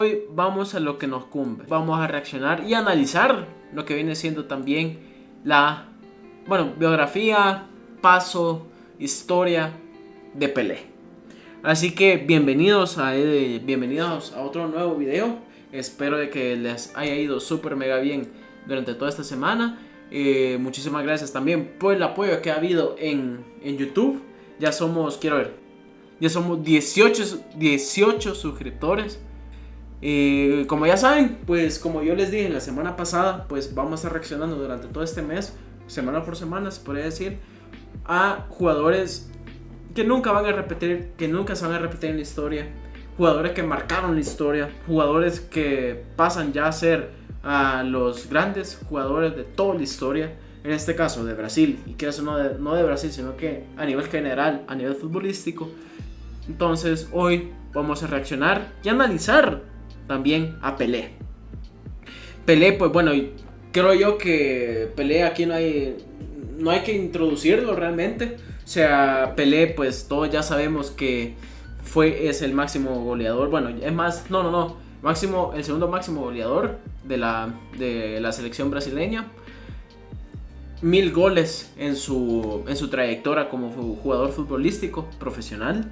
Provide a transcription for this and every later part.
Hoy vamos a lo que nos cumbe. Vamos a reaccionar y analizar lo que viene siendo también la, biografía, paso, historia de Pelé. Así que bienvenidos a otro nuevo video. Espero de que les haya ido súper mega bien durante toda esta semana. Muchísimas gracias también por el apoyo que ha habido en YouTube. Ya somos 18 suscriptores. Como ya saben, pues como yo les dije la semana pasada, pues vamos a estar reaccionando durante todo este mes, semana por semana se podría decir, a jugadores que nunca van a repetir, que nunca se van a repetir en la historia, jugadores que marcaron la historia, jugadores que pasan ya a ser a los grandes jugadores de toda la historia, en este caso de Brasil, y que eso no de Brasil, sino que a nivel general, a nivel futbolístico. Entonces hoy vamos a reaccionar y analizar también a Pelé. Pelé, pues bueno, creo yo que Pelé aquí no hay que introducirlo realmente. O sea, Pelé, pues todos ya sabemos que es el máximo goleador. Bueno, es más, el segundo máximo goleador de la selección brasileña. 1000 goles en su trayectoria como jugador futbolístico profesional.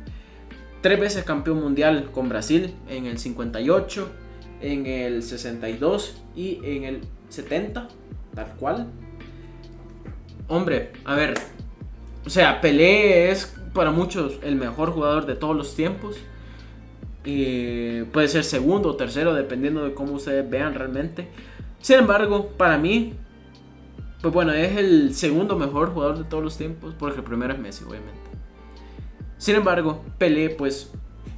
3 veces campeón mundial con Brasil, en el 58, en el 62 y en el 70, tal cual. Hombre, a ver, o sea, Pelé es para muchos el mejor jugador de todos los tiempos. Y puede ser segundo o tercero, dependiendo de cómo ustedes vean realmente. Sin embargo, para mí, pues bueno, es el segundo mejor jugador de todos los tiempos, porque el primero es Messi, obviamente. Sin embargo, Pelé pues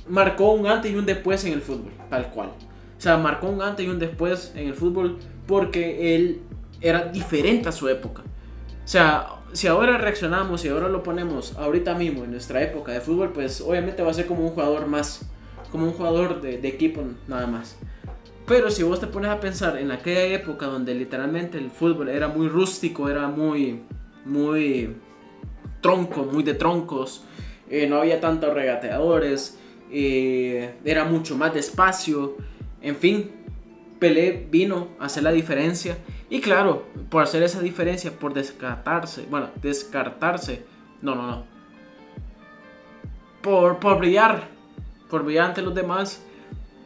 marcó un antes y un después en el fútbol, tal cual. O sea, marcó un antes y un después en el fútbol porque él era diferente a su época. O sea, si ahora reaccionamos y ahora lo ponemos ahorita mismo en nuestra época de fútbol, pues obviamente va a ser como un jugador más, como un jugador de equipo nada más. Pero si vos te pones a pensar en aquella época donde literalmente el fútbol era muy rústico, era muy tronco, muy de troncos, no había tantos regateadores, era mucho más despacio, en fin, Pelé vino a hacer la diferencia. Y claro, por hacer esa diferencia, por descartarse, por brillar ante los demás,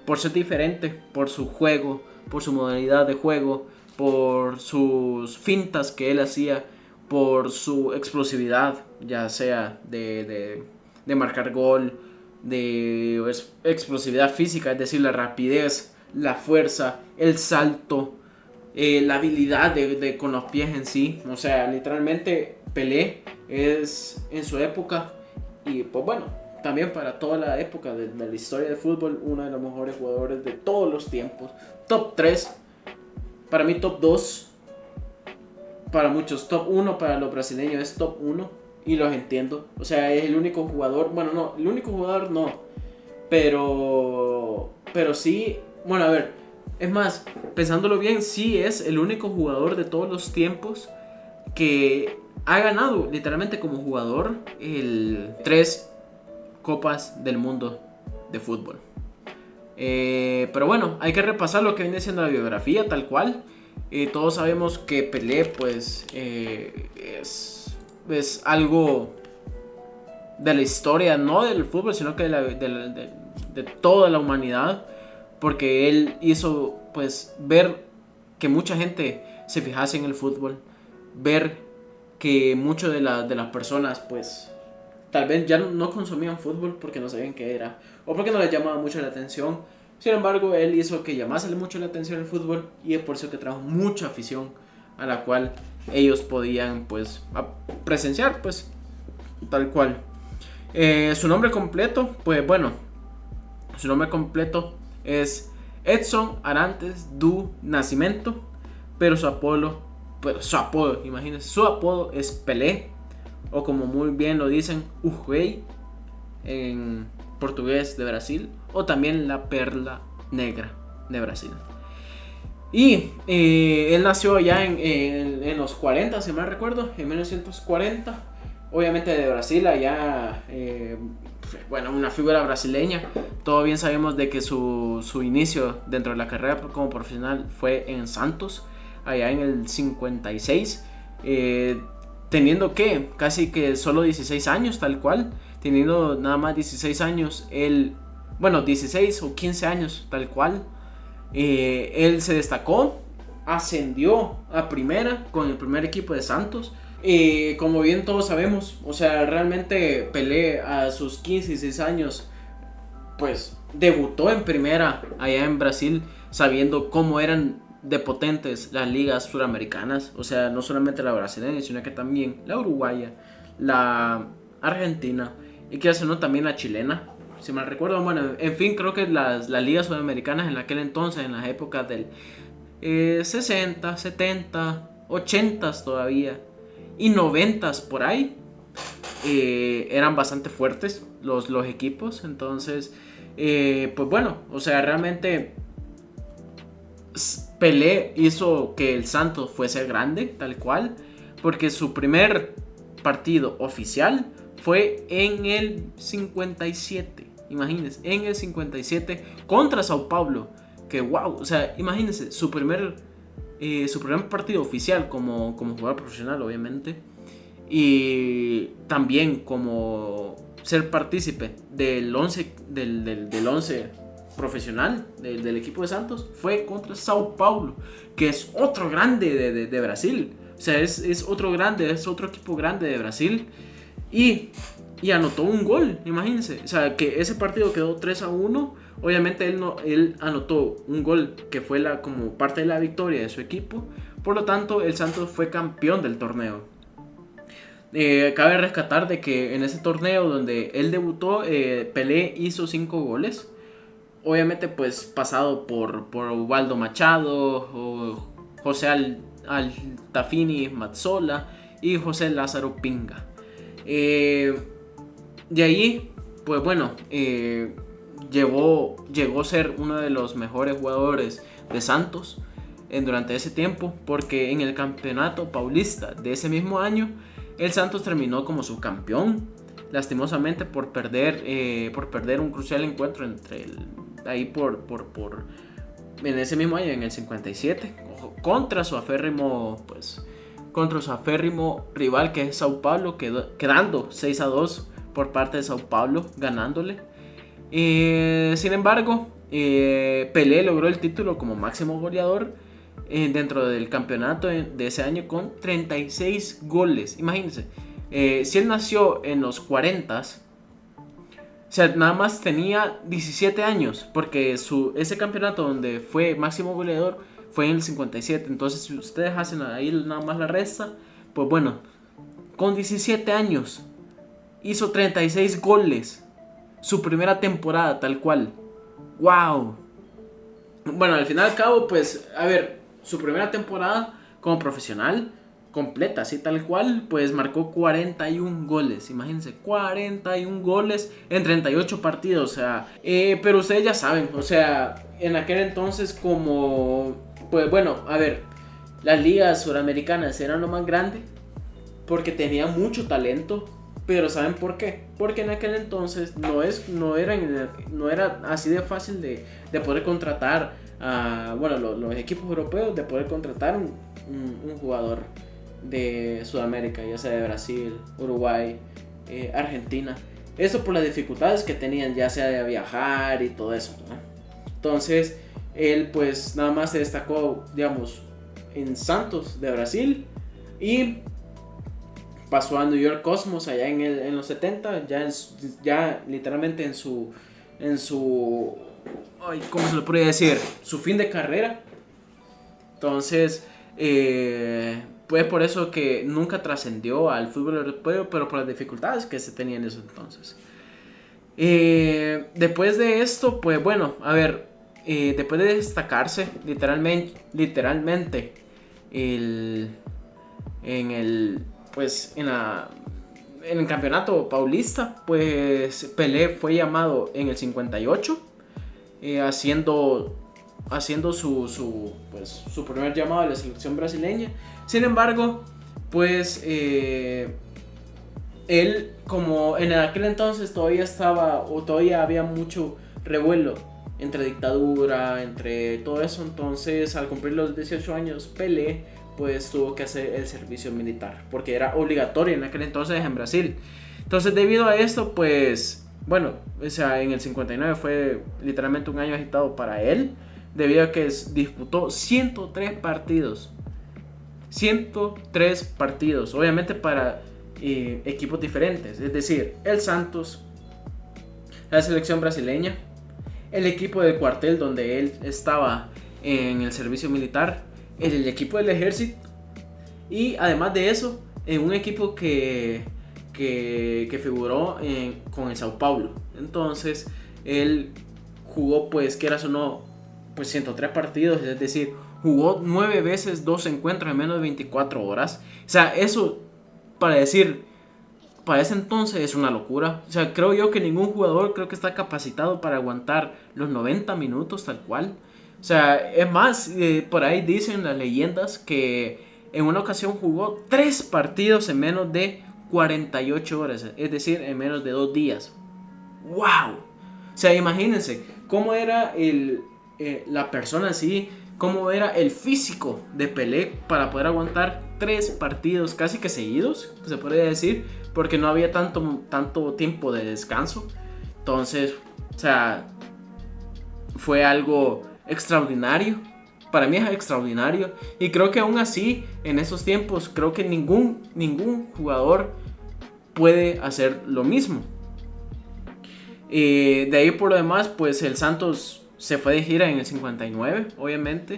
por ser diferente, por su juego, por su modalidad de juego, por sus fintas que él hacía, por su explosividad, ya sea de marcar gol, de explosividad física, es decir, la rapidez, la fuerza, el salto, la habilidad con los pies en sí. O sea, literalmente Pelé es en su época, y pues bueno, también para toda la época de la historia del fútbol, uno de los mejores jugadores de todos los tiempos. Top 3, para mí top 2, para muchos top 1, para los brasileños es top 1. Y los entiendo. O sea, es el único jugador. Bueno, no, el único jugador no. Pero sí. Bueno, a ver. Es más, pensándolo bien, sí es el único jugador de todos los tiempos que ha ganado, literalmente como jugador, 3 copas del mundo de fútbol. Pero bueno, hay que repasar lo que viene siendo la biografía, tal cual. Todos sabemos que Pelé, pues, es algo de la historia, no del fútbol, sino que de toda la humanidad, porque él hizo pues ver que mucha gente se fijase en el fútbol, ver que muchas de las personas pues tal vez ya no consumían fútbol porque no sabían qué era o porque no les llamaba mucho la atención. Sin embargo, él hizo que llamase mucho la atención el fútbol, y es por eso que trajo mucha afición a la cual ellos podían pues presenciar pues tal cual. Su nombre completo, pues bueno, su nombre completo es Edson Arantes do Nascimento, pero su apodo, imagínense, su apodo es Pelé, o como muy bien lo dicen, o Rei en portugués de Brasil, o también la perla negra de Brasil. Y él nació ya en los 40, si mal recuerdo, en 1940, obviamente de Brasil, allá, bueno, una figura brasileña. Todo bien sabemos de que su inicio dentro de la carrera como profesional fue en Santos, allá en el 56, teniendo que casi que solo 16 años, tal cual, teniendo nada más 16 años, bueno, 16 o 15 años, tal cual, él se destacó, ascendió a primera con el primer equipo de Santos. Como bien todos sabemos, o sea, realmente Pelé a sus 15 y 16 años, pues debutó en primera allá en Brasil, sabiendo cómo eran de potentes las ligas suramericanas, o sea, no solamente la brasileña, sino que también la uruguaya, la argentina y que hace no también la chilena, si mal recuerdo. Bueno, en fin, creo que las ligas sudamericanas en aquel entonces, en las épocas del 60, 70, 80 todavía y 90 por ahí, eran bastante fuertes los equipos. Entonces, pues bueno, o sea, realmente Pelé hizo que el Santos fuese grande, tal cual, porque su primer partido oficial fue en el 57, imagínense, en el 57 contra Sao Paulo, que wow, o sea, imagínense, su primer partido oficial como jugador profesional, obviamente, y también como ser partícipe del 11 del 11 profesional del equipo de Santos, fue contra Sao Paulo, que es otro grande de Brasil. O sea, es otro grande, es otro equipo grande de Brasil. Y anotó un gol, imagínense. O sea, que ese partido quedó 3-1. Obviamente él anotó un gol que fue como parte de la victoria de su equipo. Por lo tanto, el Santos fue campeón del torneo. Cabe rescatar de que en ese torneo donde él debutó, Pelé hizo 5 goles. Obviamente pues pasado por Ubaldo Machado, o José Altafini Mazzola y José Lázaro Pinga. De ahí, pues bueno, llegó a ser uno de los mejores jugadores de Santos durante ese tiempo, porque en el campeonato paulista de ese mismo año, el Santos terminó como subcampeón, lastimosamente por perder un crucial encuentro en ese mismo año, en el 57, contra su aférrimo rival, que es Sao Paulo, quedando 6-2 por parte de Sao Paulo, ganándole. Sin embargo, Pelé logró el título como máximo goleador dentro del campeonato de ese año con 36 goles. Imagínense, si él nació en los 40s, o sea, nada más tenía 17 años, porque ese campeonato donde fue máximo goleador fue en el 57. Entonces, si ustedes hacen ahí nada más la resta, pues bueno, con 17 años hizo 36 goles. Su primera temporada, tal cual. ¡Wow! Bueno, al final y al cabo, pues, a ver, su primera temporada como profesional, completa, así tal cual, pues marcó 41 goles. Imagínense, 41 goles en 38 partidos. O sea, pero ustedes ya saben, o sea, en aquel entonces pues bueno, a ver, las ligas suramericanas eran lo más grande porque tenían mucho talento. Pero ¿saben por qué? Porque en aquel entonces no era así de fácil de poder contratar a, bueno, los equipos europeos, de poder contratar un jugador de Sudamérica, ya sea de Brasil, Uruguay, Argentina. Eso por las dificultades que tenían, ya sea de viajar y todo eso, ¿no? Entonces, él pues nada más se destacó, digamos, en Santos de Brasil, y pasó a New York Cosmos allá en los 70, ya literalmente en su ¿cómo se lo podría decir? Su fin de carrera. Entonces, pues por eso que nunca trascendió al fútbol europeo, pero por las dificultades que se tenían en esos entonces. Después de esto, pues bueno, a ver, después de destacarse literalmente en el campeonato paulista, pues Pelé fue llamado en el 58, haciendo su primer llamado a la selección brasileña. Sin embargo, pues él, como en aquel entonces todavía había mucho revuelo entre dictadura, entre todo eso, entonces al cumplir los 18 años Pelé pues tuvo que hacer el servicio militar, porque era obligatorio en aquel entonces en Brasil. Entonces debido a esto pues, bueno, o sea, en el 59 fue literalmente un año agitado para él, debido a que disputó 103 partidos. 103 partidos, obviamente para equipos diferentes, es decir, el Santos, la selección brasileña, el equipo del cuartel donde él estaba en el servicio militar, el equipo del ejército y además de eso, en un equipo que figuró con el Sao Paulo. Entonces, él jugó, pues, quieras o no, pues 103 partidos, es decir, jugó 9 veces 2 encuentros en menos de 24 horas. O sea, eso, para ese entonces es una locura. O sea, creo yo que ningún jugador creo que está capacitado para aguantar los 90 minutos tal cual. O sea, es más, por ahí dicen las leyendas que en una ocasión jugó 3 partidos en menos de 48 horas, es decir, en menos de 2 días. ¡Wow! O sea, imagínense cómo era la persona así, cómo era el físico de Pelé para poder aguantar 3 partidos casi que seguidos, se podría decir, porque no había tanto tiempo de descanso. Entonces, o sea, fue algo extraordinario. Para mí es extraordinario. Y creo que aún así, en esos tiempos, creo que ningún jugador puede hacer lo mismo. De ahí por lo demás, pues el Santos se fue de gira en el 59, obviamente.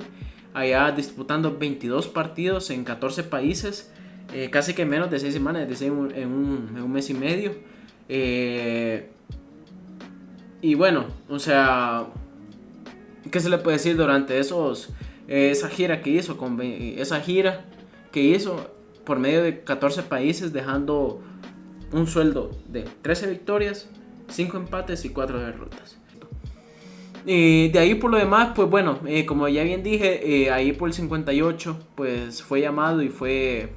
Allá disputando 22 partidos en 14 países. Casi que menos de 6 semanas, es decir, en un mes y medio. Y bueno, o sea, ¿qué se le puede decir durante esa gira que hizo? Esa gira que hizo por medio de 14 países, dejando un sueldo de 13 victorias, 5 empates y 4 derrotas. De ahí por lo demás, pues bueno, como ya bien dije, ahí por el 58 pues fue llamado y fue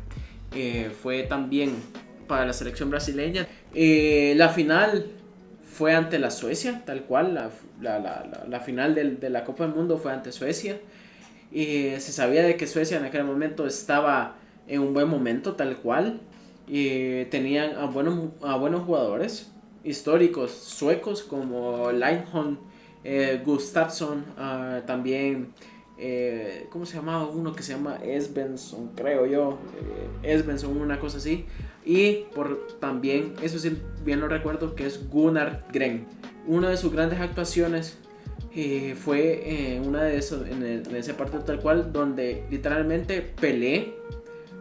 también para la selección brasileña. La final fue ante la Suecia, tal cual, la final de la Copa del Mundo fue ante Suecia. Se sabía de que Suecia en aquel momento estaba en un buen momento, tal cual. Tenían a buenos jugadores históricos suecos como Lindholm, Gustafsson, también, ¿cómo se llamaba uno que se llama Svensson, creo yo? Svensson, una cosa así. Y también, eso sí, bien lo recuerdo, que es Gunnar Gren. Una de sus grandes actuaciones fue en ese partido tal cual, donde literalmente Pelé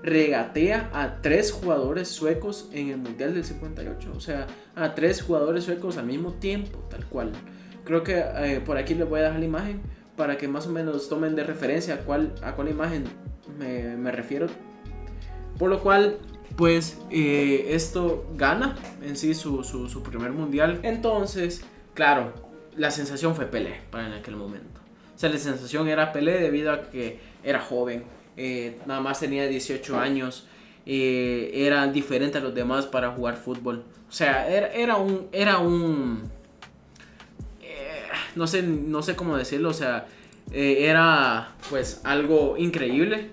regatea a 3 jugadores suecos en el Mundial del 58. O sea, a 3 jugadores suecos al mismo tiempo, tal cual. Creo que por aquí les voy a dejar la imagen para que más o menos tomen de referencia a cuál imagen me refiero. Por lo cual, pues esto gana en sí su primer mundial. Entonces, claro, la sensación fue Pelé para en aquel momento. O sea, la sensación era Pelé debido a que era joven, nada más tenía 18 años, era diferente a los demás para jugar fútbol. O sea, era un no sé cómo decirlo, o sea, era pues algo increíble.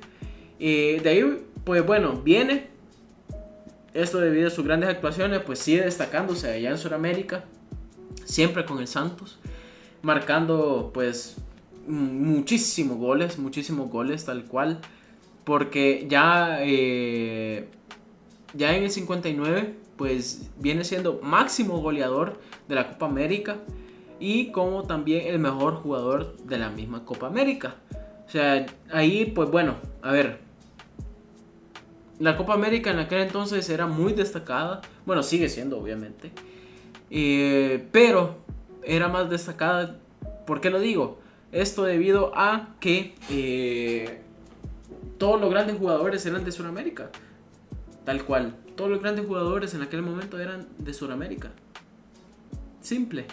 De ahí, pues bueno, viene esto debido a sus grandes actuaciones, pues sigue destacándose allá en Sudamérica, siempre con el Santos, marcando pues muchísimos goles tal cual, porque ya en el 59 pues viene siendo máximo goleador de la Copa América y como también el mejor jugador de la misma Copa América. O sea, ahí pues bueno, a ver, la Copa América en aquel entonces era muy destacada, bueno, sigue siendo obviamente, pero era más destacada. ¿Por qué lo digo? Esto debido a que todos los grandes jugadores eran de Sudamérica, tal cual, todos los grandes jugadores en aquel momento eran de Sudamérica, simple.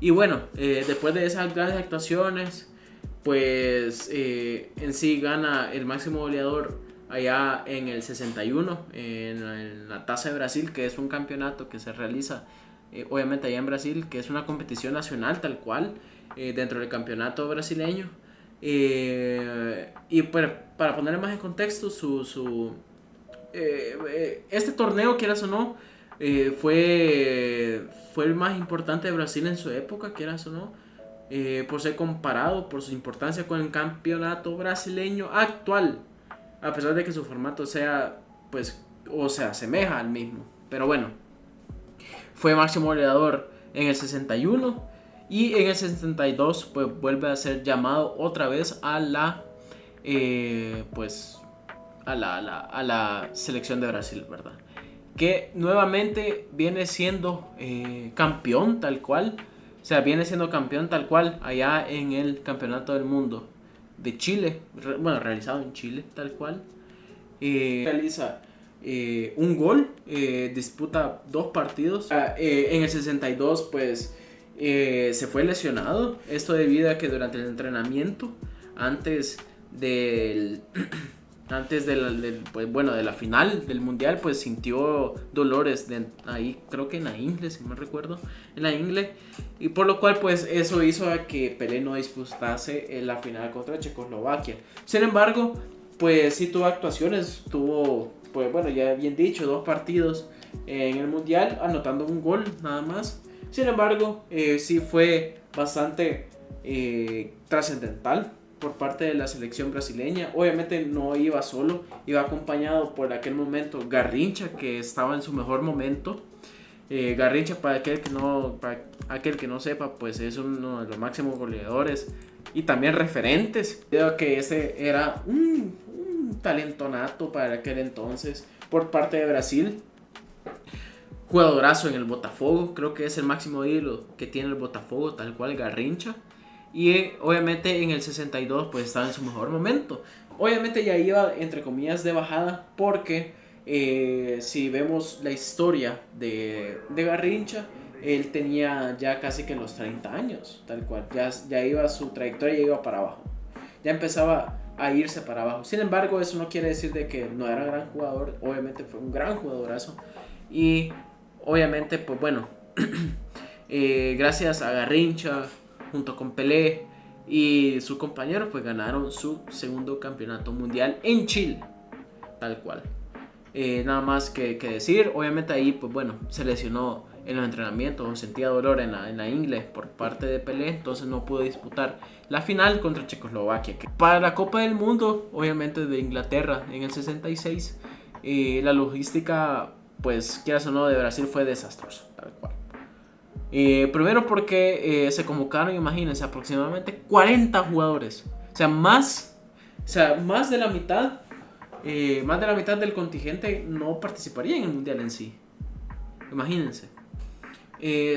Y bueno, después de esas grandes actuaciones, pues en sí gana el máximo goleador allá en el 61 en la Taça de Brasil, que es un campeonato que se realiza obviamente allá en Brasil, que es una competición nacional tal cual, dentro del campeonato brasileño. Y para ponerle más en contexto, este torneo, quieras o no, fue el más importante de Brasil en su época, quieras o no, por ser comparado por su importancia con el campeonato brasileño actual, a pesar de que su formato sea, pues, o se asemeja al mismo. Pero bueno, fue máximo goleador en el 61 y en el 62 pues vuelve a ser llamado otra vez a la pues a la selección de Brasil, ¿verdad? Que nuevamente viene siendo campeón tal cual, o sea, viene siendo campeón tal cual allá en el Campeonato del Mundo de Chile, bueno, realizado en Chile tal cual. Realiza un gol, disputa 2 partidos. En el 62 pues se fue lesionado, esto debido a que durante el entrenamiento, antes del pues, bueno, de la final del mundial, pues sintió dolores ahí, creo que en la ingle, si no recuerdo, en la ingle, y por lo cual pues eso hizo a que Pelé no disputase en la final contra Checoslovaquia. Sin embargo, pues sí tuvo actuaciones, pues bueno, ya bien dicho, 2 partidos en el mundial, anotando un gol nada más. Sin embargo, sí fue bastante trascendental por parte de la selección brasileña. Obviamente no iba solo, iba acompañado por aquel momento Garrincha, que estaba en su mejor momento. Garrincha, para aquel que no sepa, pues es uno de los máximos goleadores y también referentes. Creo que ese era un talentonato para aquel entonces por parte de Brasil. Jugadorazo en el Botafogo, creo que es el máximo ídolo que tiene el Botafogo, tal cual Garrincha. Y obviamente en el 62 pues estaba en su mejor momento. Obviamente ya iba entre comillas de bajada, porque si vemos la historia de Garrincha, él tenía ya casi que los 30 años, tal cual. Ya iba, su trayectoria ya iba para abajo. Ya empezaba a irse para abajo. Sin embargo, eso no quiere decir de que no era gran jugador. Obviamente fue un gran jugadorazo. Y obviamente, pues bueno, gracias a Garrincha, junto con Pelé y su compañero, pues ganaron su segundo campeonato mundial en Chile, tal cual. Nada más que decir. Obviamente ahí, pues bueno, se lesionó en los entrenamientos, sentía dolor en la ingle por parte de Pelé, entonces no pudo disputar la final contra Checoslovaquia. Para la Copa del Mundo, obviamente de Inglaterra en el 66, la logística, pues quieras o no, de Brasil fue desastrosa, tal cual. Primero porque se convocaron, imagínense, aproximadamente 40 jugadores. O sea, más de la mitad del contingente no participaría en el mundial en sí. Imagínense.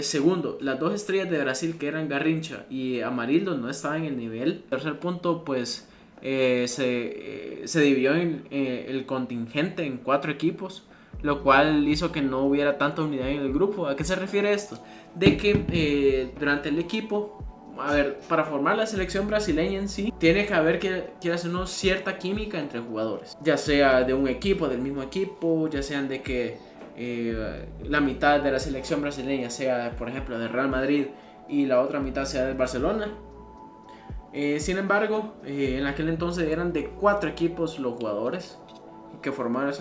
Segundo, las 2 estrellas de Brasil, que eran Garrincha y Amarildo, no estaban en el nivel. Tercer punto, pues se dividió el contingente en 4 equipos, lo cual hizo que no hubiera tanta unidad en el grupo. ¿A qué se refiere esto? De que durante el equipo, a ver, para formar la selección brasileña en sí, tiene que haber cierta química entre jugadores, ya sea de un equipo, del mismo equipo, ya sean de que la mitad de la selección brasileña sea, por ejemplo, de Real Madrid y la otra mitad sea del Barcelona. Sin embargo, en aquel entonces eran de 4 equipos los jugadores que formaban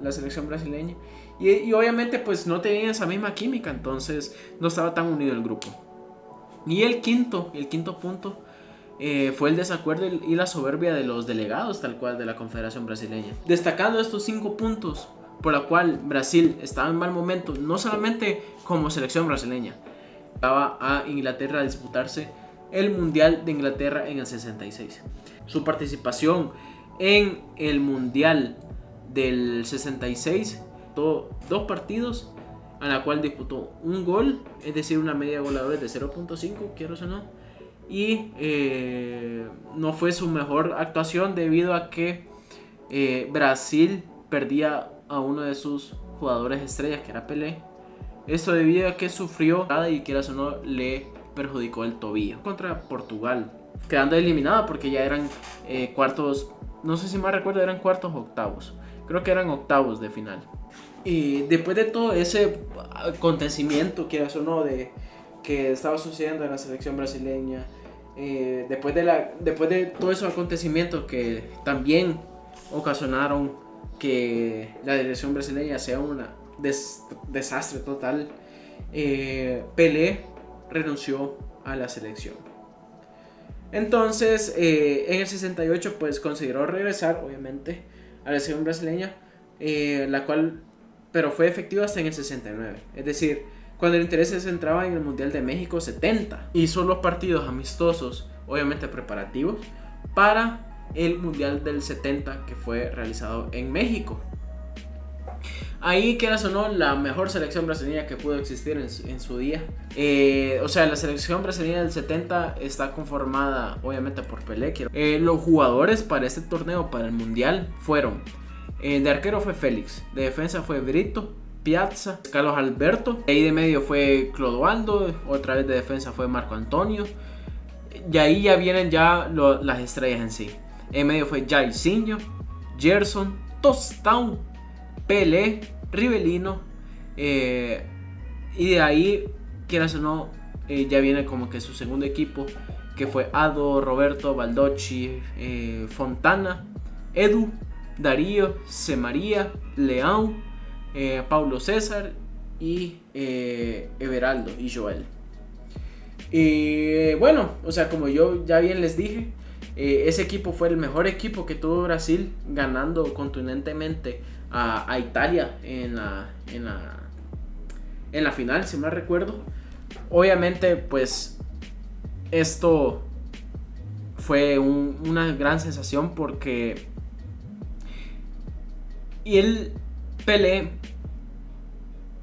la selección brasileña, y obviamente pues no tenían esa misma química, entonces no estaba tan unido el grupo. Y el quinto punto fue el desacuerdo y la soberbia de los delegados, tal cual, de la Confederación Brasileña. Destacando estos 5 puntos por la cual Brasil estaba en mal momento, no solamente como selección brasileña, estaba a Inglaterra a disputarse el Mundial de Inglaterra en el 66. Su participación en el Mundial del 66, 2 partidos, a la cual disputó un gol, es decir, una media de goleadores de 0.5, quiero o no, y no fue su mejor actuación debido a que Brasil perdía a uno de sus jugadores estrellas, que era Pelé. Esto debido a que sufrió y quieras o no le perjudicó el tobillo contra Portugal, quedando eliminada porque ya eran cuartos no sé si mal recuerdo, eran cuartos o octavos. Creo que eran octavos de final. Y después de todo ese acontecimiento, quieras o no, de que estaba sucediendo en la selección brasileña, después de todos esos acontecimientos que también ocasionaron que la selección brasileña sea un desastre total, Pelé renunció a la selección. Entonces, en el 68 pues consideró regresar, obviamente, a la selección brasileña, la cual, pero fue efectiva hasta en el 69. Es decir, cuando el interés se centraba en el Mundial de México 70. Hizo los partidos amistosos, obviamente preparativos, para el Mundial del 70 que fue realizado en México. Ahí, quieras o no, la mejor selección brasileña que pudo existir en su día. O sea, la selección brasileña del 70 está conformada obviamente por Pelé. Los jugadores para este torneo, para el Mundial, fueron: de arquero fue Félix, de defensa fue Brito, Piazza, Carlos Alberto, ahí de medio fue Clodoaldo, otra vez de defensa fue Marco Antonio, y ahí ya vienen las estrellas en sí. En medio fue Jairzinho, Gerson, Tostão, Pelé, Rivelino, y de ahí, quieras o no, ya viene como que su segundo equipo, que fue Ado, Roberto, Baldocchi, Fontana, Edu, Darío, Semaría, Leão, Paulo César y Everaldo y Joel. Y bueno, o sea, como yo ya bien les dije, ese equipo fue el mejor equipo que tuvo Brasil, ganando contundentemente a Italia en la final, si mal recuerdo. Obviamente, pues esto fue una gran sensación porque Pelé,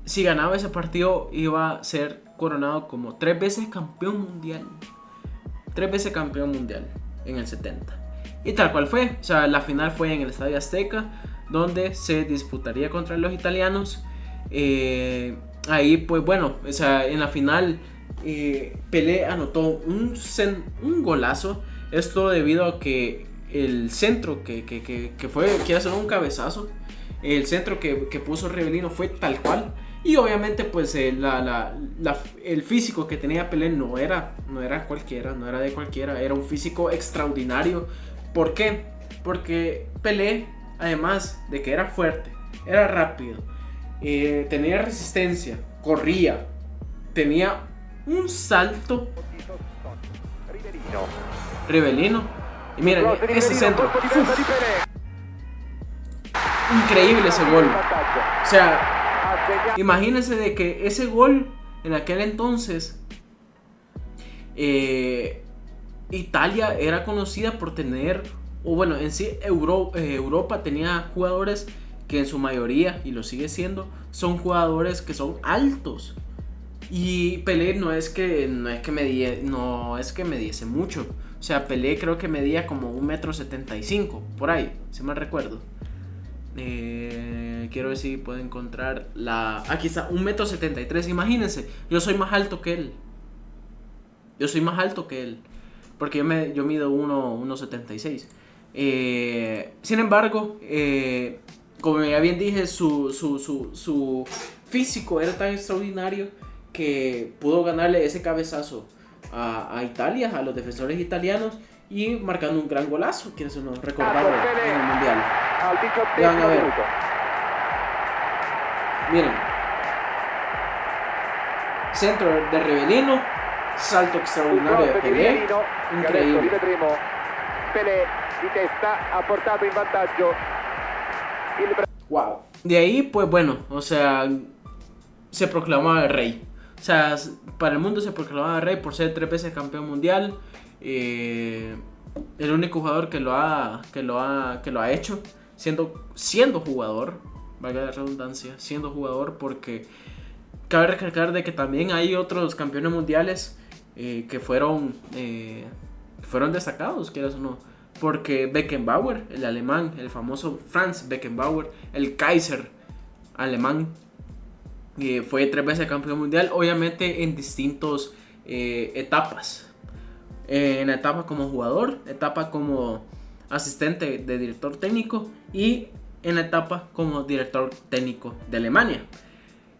si ganaba ese partido, iba a ser coronado como 3 veces campeón mundial. 3 veces campeón mundial en el 70. Y tal cual fue. O sea, la final fue en el Estadio Azteca, donde se disputaría contra los italianos. Ahí, pues bueno, o sea, en la final Pelé anotó un golazo. Esto debido a que el centro que fue, quiere hacer un cabezazo, el centro que puso Rivelino fue tal cual. Y obviamente pues el físico que tenía Pelé no era cualquiera, no era de cualquiera, era un físico extraordinario. ¿Por qué? Porque Pelé, además de que era fuerte, era rápido, tenía resistencia, corría, tenía un salto. Rivelino. Y miren, ese centro. Increíble ese gol. O sea, imagínense de que ese gol en aquel entonces, Italia era conocida por tener, o bueno, en sí Europa tenía jugadores que en su mayoría, y lo sigue siendo, son jugadores que son altos. Y Pelé no es que mediese mucho. O sea, Pelé creo que medía como 1,75 m, por ahí, si mal recuerdo. Quiero ver si puedo encontrar aquí está, 1,73 m. Imagínense, yo soy más alto que él. Porque yo mido 1,76 m. Sin embargo, como ya bien dije, su físico era tan extraordinario que pudo ganarle ese cabezazo a Italia, a los defensores italianos, y marcando un gran golazo, quienes no recordaron en el Mundial. Van a ver. Miren. Centro de Rivelino, salto extraordinario de Pelé, increíble. Pelé di testa ha portato in vantaggio. Wow. De ahí, pues bueno, o sea, se proclamaba el rey. O sea, para el mundo se proclamaba rey por ser 3 veces campeón mundial. El único jugador que lo ha hecho siendo jugador, valga la redundancia, siendo jugador, porque cabe recalcar de que también hay otros campeones mundiales que fueron destacados, quieras o no, porque Beckenbauer, el alemán, el famoso Franz Beckenbauer, el Kaiser alemán, fue 3 veces campeón mundial, obviamente en distintos etapas. En etapa como jugador, etapa como asistente de director técnico y en la etapa como director técnico de Alemania.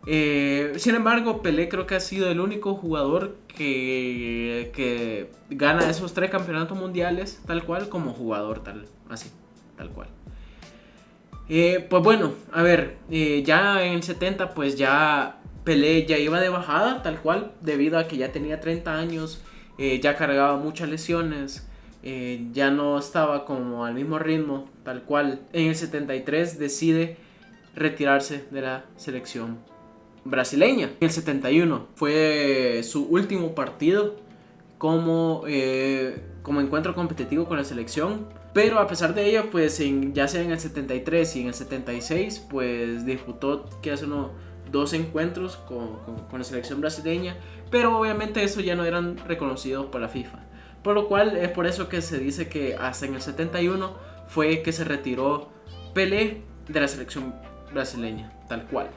Sin embargo, Pelé creo que ha sido el único jugador que gana esos 3 campeonatos mundiales tal cual como jugador, tal cual. Pues bueno, a ver, ya en el 70 pues ya Pelé ya iba de bajada tal cual, debido a que ya tenía 30 años, ya cargaba muchas lesiones, ya no estaba como al mismo ritmo tal cual. En el 73 decide retirarse de la selección brasileña. En el 71 fue su último partido como encuentro competitivo con la selección, pero a pesar de ello, pues ya sea en el 73 y en el 76, pues disputó que hace unos 2 encuentros con la selección brasileña, pero obviamente eso ya no eran reconocidos por la FIFA, por lo cual es por eso que se dice que hasta en el 71 fue que se retiró Pelé de la selección brasileña, tal cual.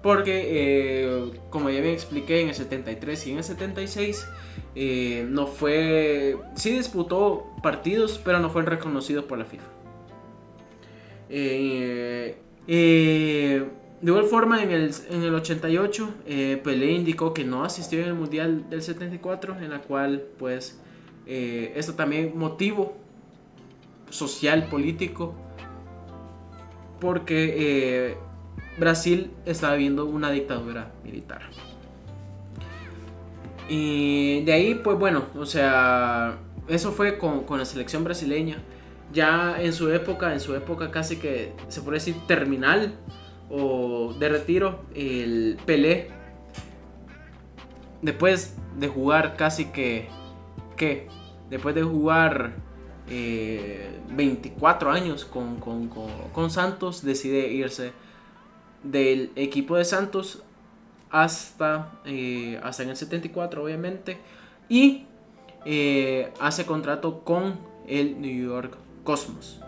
Porque, como ya bien expliqué, en el 73 y en el 76 no fue... Sí disputó partidos, pero no fueron reconocidos por la FIFA. De igual forma, en el 88, Pelé indicó que no asistió en el Mundial del 74, en la cual, pues, esto también motivo social, político, porque... Brasil estaba viviendo una dictadura militar. Y de ahí, pues bueno, o sea, eso fue con la selección brasileña. Ya en su época casi que se puede decir terminal o de retiro, el Pelé, después de jugar casi después de jugar 24 años con Santos, decide irse del equipo de Santos hasta en el 74 obviamente, y hace contrato con el New York Cosmos.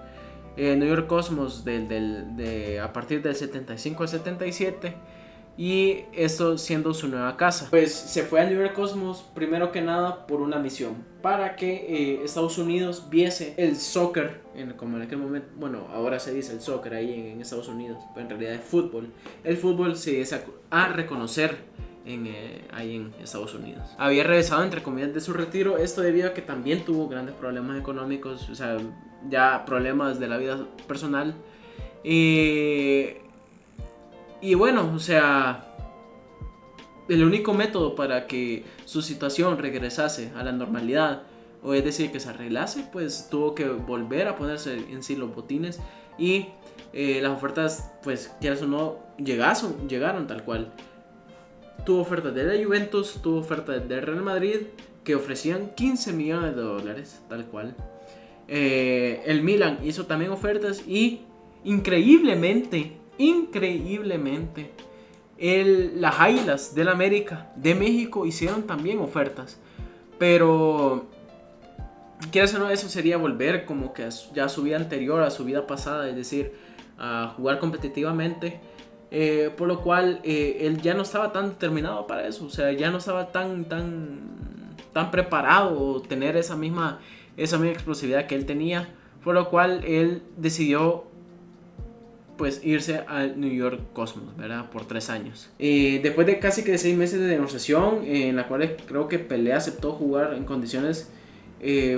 New York Cosmos a partir del 75 al 77, y esto siendo su nueva casa. Pues se fue a New York Cosmos primero que nada por una misión, para que Estados Unidos viese el soccer, como en aquel momento, bueno, ahora se dice el soccer ahí en Estados Unidos, pero en realidad es fútbol. El fútbol se dice a reconocer ahí en Estados Unidos. Había regresado entre comillas de su retiro, esto debido a que también tuvo grandes problemas económicos, o sea, ya problemas de la vida personal. Y bueno, o sea, el único método para que su situación regresase a la normalidad, o es decir, que se arreglase, pues tuvo que volver a ponerse en sí los botines, y las ofertas, pues quieras o no, llegaron tal cual. Tuvo ofertas de la Juventus, tuvo ofertas del Real Madrid, que ofrecían 15 millones de dólares, tal cual. El Milan hizo también ofertas, y increíblemente las Águilas del América de México hicieron también ofertas, pero quieras o no, eso sería volver como que ya a su vida anterior, a su vida pasada, es decir, a jugar competitivamente, por lo cual él ya no estaba tan determinado para eso, o sea, ya no estaba tan preparado o tener esa misma explosividad que él tenía, por lo cual él decidió pues irse al New York Cosmos, ¿verdad? Por 3 años. Después de casi que 6 meses de negociación, en la cual creo que Pelé aceptó jugar en condiciones,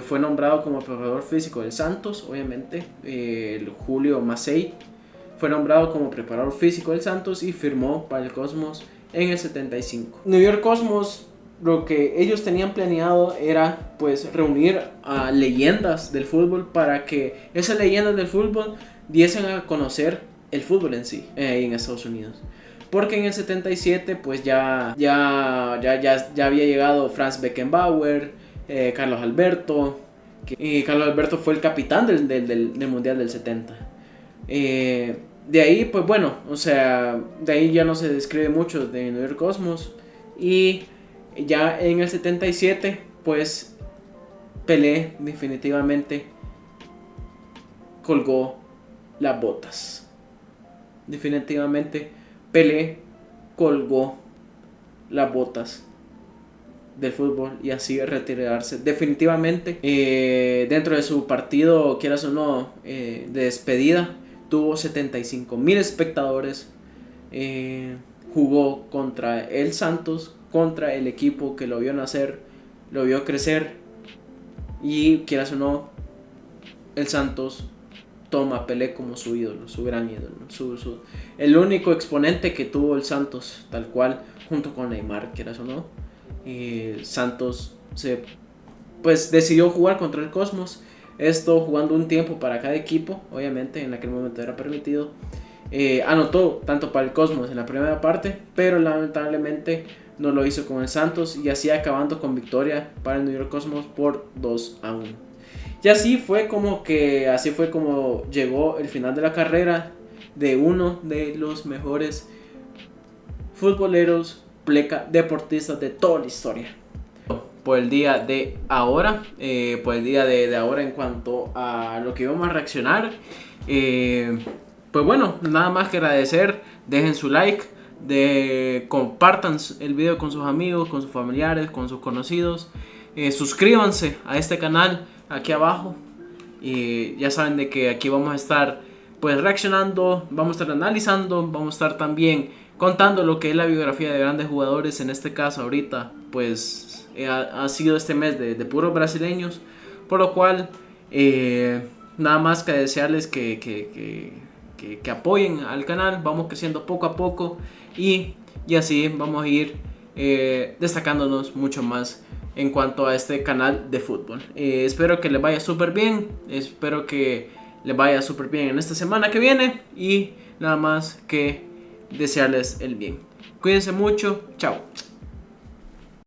fue nombrado como preparador físico del Santos, obviamente. El Julio Massey fue nombrado como preparador físico del Santos y firmó para el Cosmos en el 75. New York Cosmos, lo que ellos tenían planeado era pues reunir a leyendas del fútbol, para que esas leyendas del fútbol diesen a conocer el fútbol en sí en Estados Unidos, porque en el 77 pues ya había llegado Franz Beckenbauer, Carlos Alberto, y Carlos Alberto fue el capitán del Mundial del 70. De ahí pues bueno, o sea, de ahí ya no se describe mucho de New York Cosmos, y ya en el 77 pues Pelé definitivamente colgó las botas. Definitivamente Pelé colgó las botas del fútbol y así retirarse definitivamente. Dentro de su partido, quieras o no, de despedida, tuvo 75,000 espectadores. Jugó contra el Santos, contra el equipo que lo vio nacer, lo vio crecer, y quieras o no, el Santos toma a Pelé como su ídolo, su gran ídolo, el único exponente que tuvo el Santos, tal cual, junto con Neymar, quieras o no. Santos pues decidió jugar contra el Cosmos, esto jugando un tiempo para cada equipo, obviamente en aquel momento era permitido. Anotó tanto para el Cosmos en la primera parte, pero lamentablemente no lo hizo con el Santos, y así acabando con victoria para el New York Cosmos por 2-1. Y así fue como llegó el final de la carrera de uno de los mejores futboleros, deportistas de toda la historia. Por el día de ahora, en cuanto a lo que vamos a reaccionar, pues bueno, nada más que agradecer. Dejen su like, compartan el video con sus amigos, con sus familiares, con sus conocidos. Suscríbanse a este canal aquí abajo. Ya saben de que aquí vamos a estar pues reaccionando, vamos a estar analizando, vamos a estar también contando lo que es la biografía de grandes jugadores. En este caso ahorita pues ha sido este mes de puros brasileños, por lo cual nada más que desearles que apoyen al canal. Vamos creciendo poco a poco y así vamos a ir destacándonos mucho más en cuanto a este canal de fútbol. Espero que les vaya súper bien, en esta semana que viene, y nada más que desearles el bien. Cuídense mucho, chao.